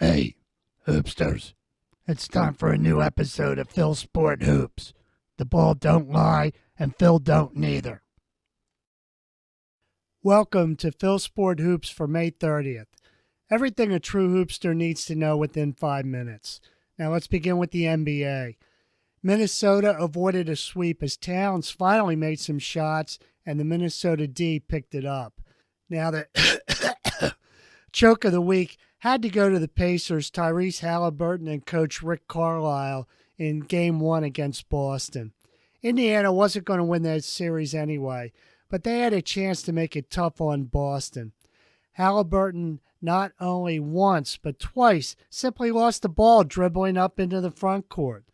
Hey, hoopsters. It's time for a new episode of Phil Sport Hoops. The ball don't lie, and Phil don't neither. Welcome to Phil Sport Hoops for May 30th. Everything a true hoopster needs to know within 5 minutes. Now let's begin with the NBA. Minnesota avoided a sweep as Towns finally made some shots and the Minnesota D picked it up. Now the choke of the week had to go to the Pacers, Tyrese Halliburton and coach Rick Carlisle in Game 1 against Boston. Indiana wasn't going to win that series anyway, but they had a chance to make it tough on Boston. Halliburton not only once, but twice simply lost the ball dribbling up into the front court.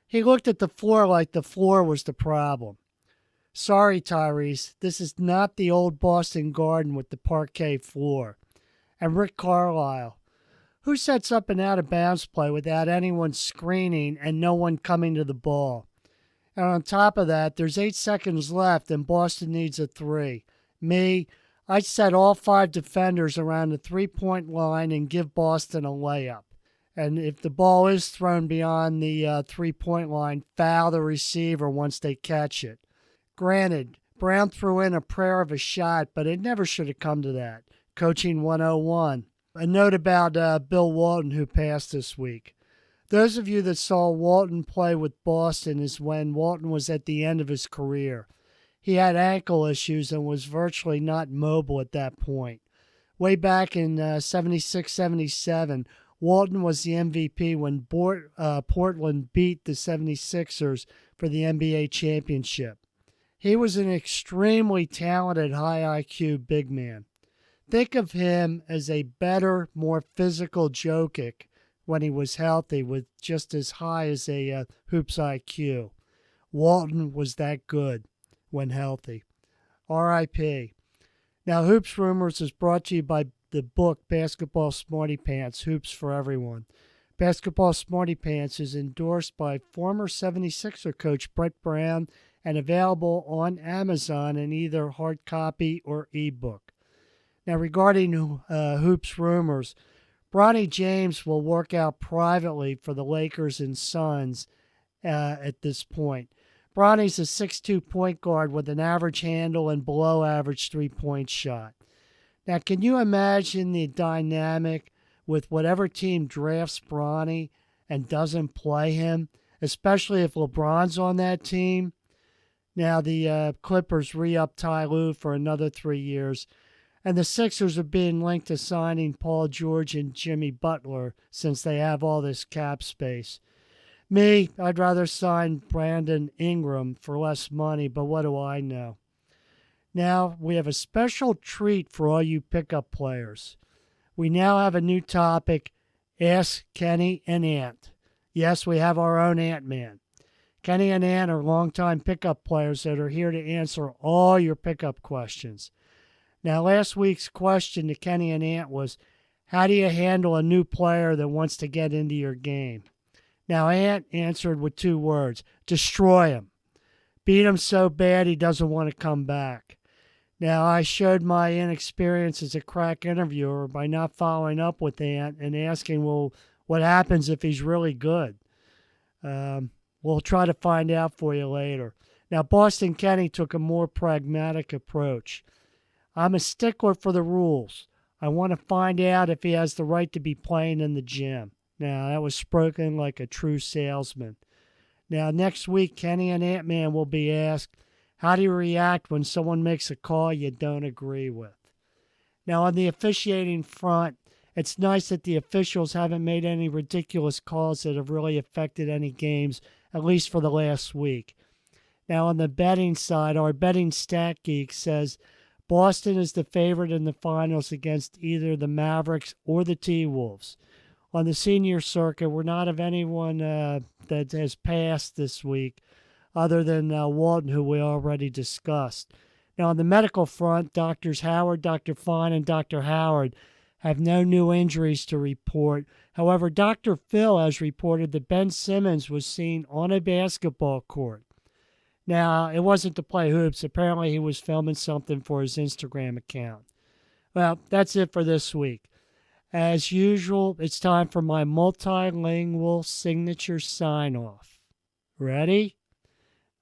He looked at the floor like the floor was the problem. Sorry, Tyrese, this is not the old Boston Garden with the parquet floor. And Rick Carlisle, who sets up an out-of-bounds play without anyone screening and no one coming to the ball? And on top of that, there's 8 seconds left and Boston needs a 3. I'd set all 5 defenders around the three-point line and give Boston a layup. And if the ball is thrown beyond the three-point line, foul the receiver once they catch it. Granted, Brown threw in a prayer of a shot, but it never should have come to that. Coaching 101. A note about Bill Walton, who passed this week. Those of you that saw Walton play with Boston is when Walton was at the end of his career. He had ankle issues and was virtually not mobile at that point. Way back in 76-77, Walton was the MVP when Portland beat the 76ers for the NBA championship. He was an extremely talented, high IQ big man. Think of him as a better, more physical Jokic when he was healthy with just as high as a hoops IQ. Walton was that good when healthy. R.I.P. Now, Hoops Rumors is brought to you by the book Basketball Smarty Pants, Hoops for Everyone. Basketball Smarty Pants is endorsed by former 76er coach Brett Brown and available on Amazon in either hard copy or ebook. Now, regarding Hoops Rumors, Bronny James will work out privately for the Lakers and Suns at this point. Bronny's a 6'2" point guard with an average handle and below average three-point shot. Now, can you imagine the dynamic with whatever team drafts Bronny and doesn't play him, especially if LeBron's on that team? Now, the Clippers re-up Ty Lue for another 3 years. And the Sixers are being linked to signing Paul George and Jimmy Butler since they have all this cap space. I'd rather sign Brandon Ingram for less money, but what do I know? Now, we have a special treat for all you pickup players. We now have a new topic, Ask Kenny and Ant. Yes, we have our own Ant-Man. Kenny and Ant are longtime pickup players that are here to answer all your pickup questions. Now, last week's question to Kenny and Ant was, how do you handle a new player that wants to get into your game? Now, Ant answered with 2 words, destroy him. Beat him so bad he doesn't want to come back. Now, I showed my inexperience as a crack interviewer by not following up with Ant and asking, well, what happens if he's really good? We'll try to find out for you later. Now, Boston Kenny took a more pragmatic approach. I'm a stickler for the rules. I want to find out if he has the right to be playing in the gym. Now, that was spoken like a true salesman. Now, next week, Kenny and Ant-Man will be asked, how do you react when someone makes a call you don't agree with? Now, on the officiating front, it's nice that the officials haven't made any ridiculous calls that have really affected any games, at least for the last week. Now, on the betting side, our betting stat geek says Boston is the favorite in the finals against either the Mavericks or the T-Wolves. On the senior circuit, we're not of anyone that has passed this week other than Walton, who we already discussed. Now, on the medical front, Doctors Howard, Dr. Fine, and Dr. Howard have no new injuries to report. However, Dr. Phil has reported that Ben Simmons was seen on a basketball court. Now, it wasn't to play hoops. Apparently, he was filming something for his Instagram account. Well, that's it for this week. As usual, it's time for my multilingual signature sign-off. Ready?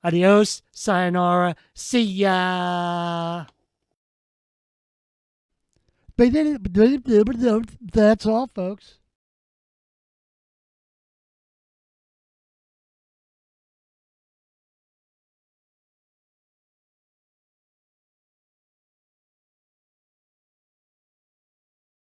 Adios, sayonara, see ya! That's all, folks.